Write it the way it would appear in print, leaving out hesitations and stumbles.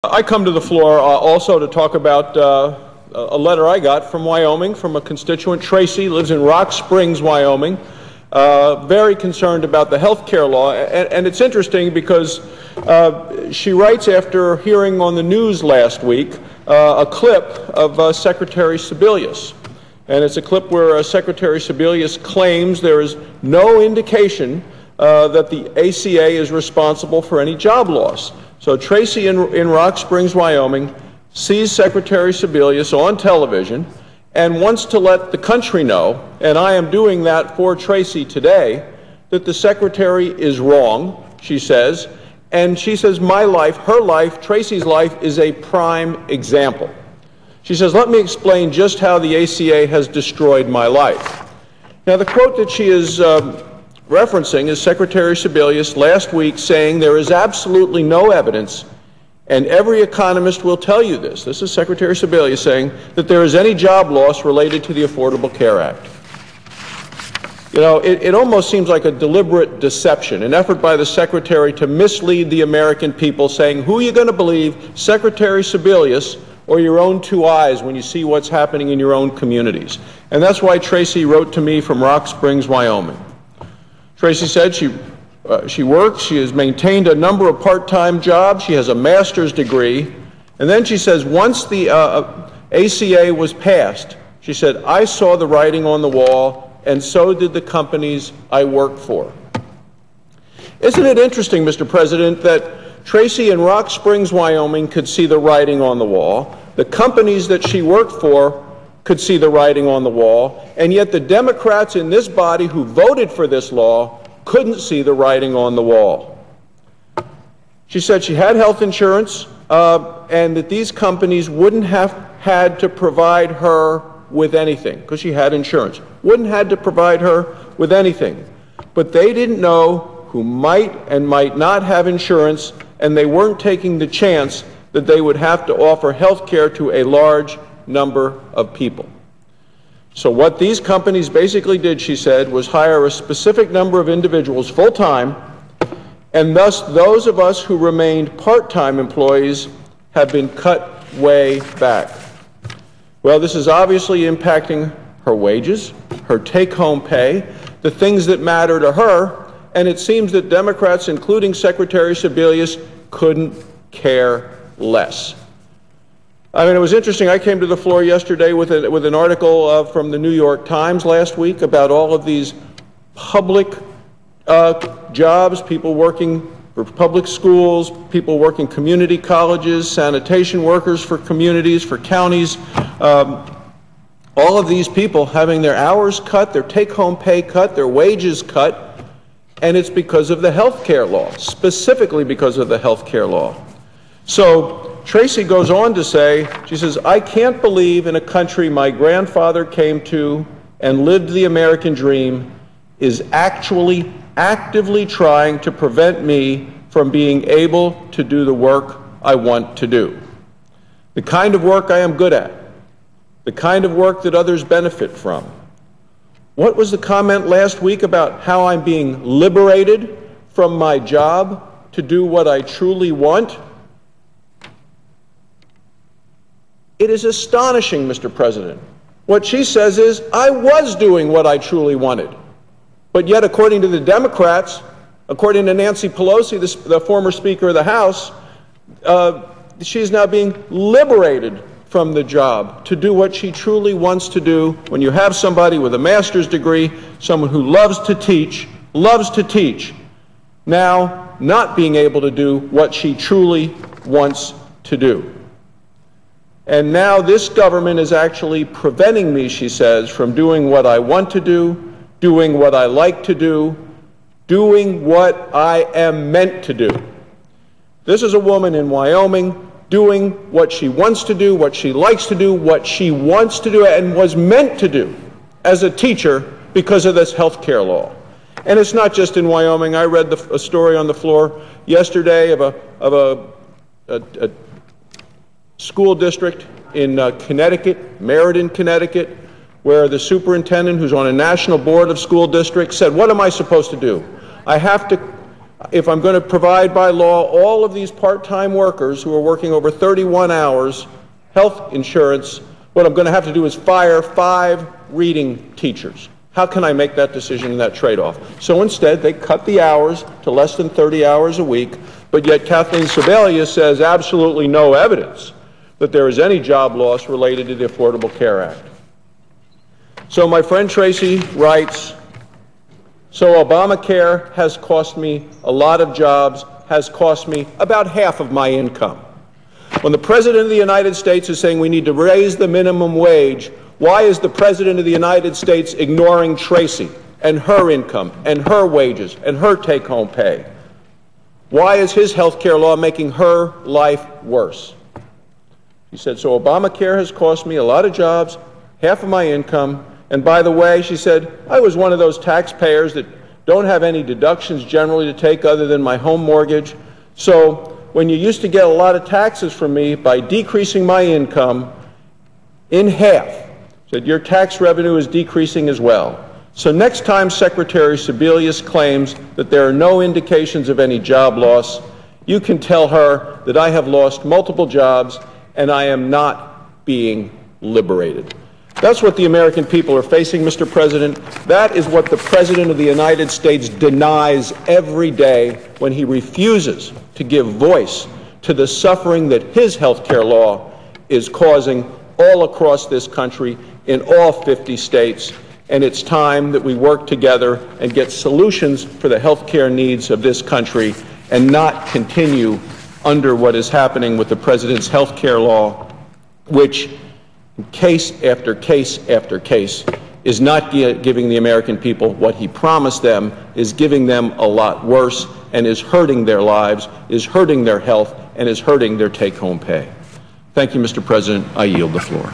I come to the floor also to talk about a letter I got from Wyoming from a constituent. Tracy lives in Rock Springs, Wyoming, very concerned about the health care law. And it's interesting because she writes after hearing on the news last week a clip of Secretary Sebelius. And it's a clip where Secretary Sebelius claims there is no indication that the ACA is responsible for any job loss. So Tracy in Rock Springs, Wyoming, sees Secretary Sebelius on television and wants to let the country know, and I am doing that for Tracy today, that the Secretary is wrong, she says, and she says my life, her life, Tracy's life, is a prime example. She says, let me explain just how the ACA has destroyed my life. Now, the quote that she is referencing is Secretary Sebelius last week saying there is absolutely no evidence, and every economist will tell you this. This is Secretary Sebelius saying that there is any job loss related to the Affordable Care Act. You know, it almost seems like a deliberate deception, an effort by the Secretary to mislead the American people, saying, who are you going to believe, Secretary Sebelius or your own two eyes when you see what's happening in your own communities? And that's why Tracy wrote to me from Rock Springs, Wyoming. Tracy said she works, she has maintained a number of part-time jobs, she has a master's degree, and then she says once the ACA was passed, she said, I saw the writing on the wall, and so did the companies I work for. Isn't it interesting, Mr. President, that Tracy in Rock Springs, Wyoming could see the writing on the wall, the companies that she worked for could see the writing on the wall, and yet the Democrats in this body who voted for this law couldn't see the writing on the wall. She said she had health insurance and that these companies wouldn't have had to provide her with anything because she had insurance. Wouldn't have had to provide her with anything. But they didn't know who might and might not have insurance, and they weren't taking the chance that they would have to offer health care to a large number of people. So what these companies basically did, she said, was hire a specific number of individuals full-time, and thus those of us who remained part-time employees have been cut way back. Well, this is obviously impacting her wages, her take-home pay, the things that matter to her, and it seems that Democrats, including Secretary Sebelius, couldn't care less. I mean, it was interesting. I came to the floor yesterday with an article from the New York Times last week about all of these public jobs, people working for public schools, people working community colleges, sanitation workers for communities, for counties, all of these people having their hours cut, their take-home pay cut, their wages cut, and it's because of the health care law, specifically because of the health care law. So Tracy goes on to say, she says, I can't believe in a country my grandfather came to and lived the American dream is actually actively trying to prevent me from being able to do the work I want to do. The kind of work I am good at, the kind of work that others benefit from. What was the comment last week about how I'm being liberated from my job to do what I truly want? It is astonishing, Mr. President. What she says is, I was doing what I truly wanted. But yet, according to the Democrats, according to Nancy Pelosi, the former Speaker of the House, she's now being liberated from the job to do what she truly wants to do. When you have somebody with a master's degree, someone who loves to teach, now not being able to do what she truly wants to do. And now this government is actually preventing me, she says, from doing what I want to do, doing what I like to do, doing what I am meant to do. This is a woman in Wyoming doing what she wants to do, what she likes to do, what she wants to do, and was meant to do as a teacher because of this health care law. And it's not just in Wyoming. I read a story on the floor yesterday of a school district in Connecticut, Meriden, Connecticut, where the superintendent, who's on a national board of school districts, said, what am I supposed to do? I have If I'm going to provide by law all of these part-time workers who are working over 31 hours health insurance, what I'm going to have to do is fire 5 reading teachers. How can I make that decision and that trade-off? So instead, they cut the hours to less than 30 hours a week, but yet Kathleen Sebelius says absolutely no evidence that there is any job loss related to the Affordable Care Act. So my friend Tracy writes, so Obamacare has cost me a lot of jobs, has cost me about half of my income. When the President of the United States is saying we need to raise the minimum wage, why is the President of the United States ignoring Tracy and her income and her wages and her take-home pay? Why is his health care law making her life worse? She said, so Obamacare has cost me a lot of jobs, half of my income, and by the way, she said, I was one of those taxpayers that don't have any deductions generally to take other than my home mortgage. So when you used to get a lot of taxes from me by decreasing my income in half, said your tax revenue is decreasing as well. So next time Secretary Sebelius claims that there are no indications of any job loss, you can tell her that I have lost multiple jobs and I am not being liberated. That's what the American people are facing, Mr. President. That is what the President of the United States denies every day when he refuses to give voice to the suffering that his health care law is causing all across this country in all 50 states. And it's time that we work together and get solutions for the health care needs of this country and not continue under what is happening with the President's health care law, which case after case after case is not giving the American people what he promised them, is giving them a lot worse, and is hurting their lives, is hurting their health, and is hurting their take-home pay. Thank you, Mr. President. I yield the floor.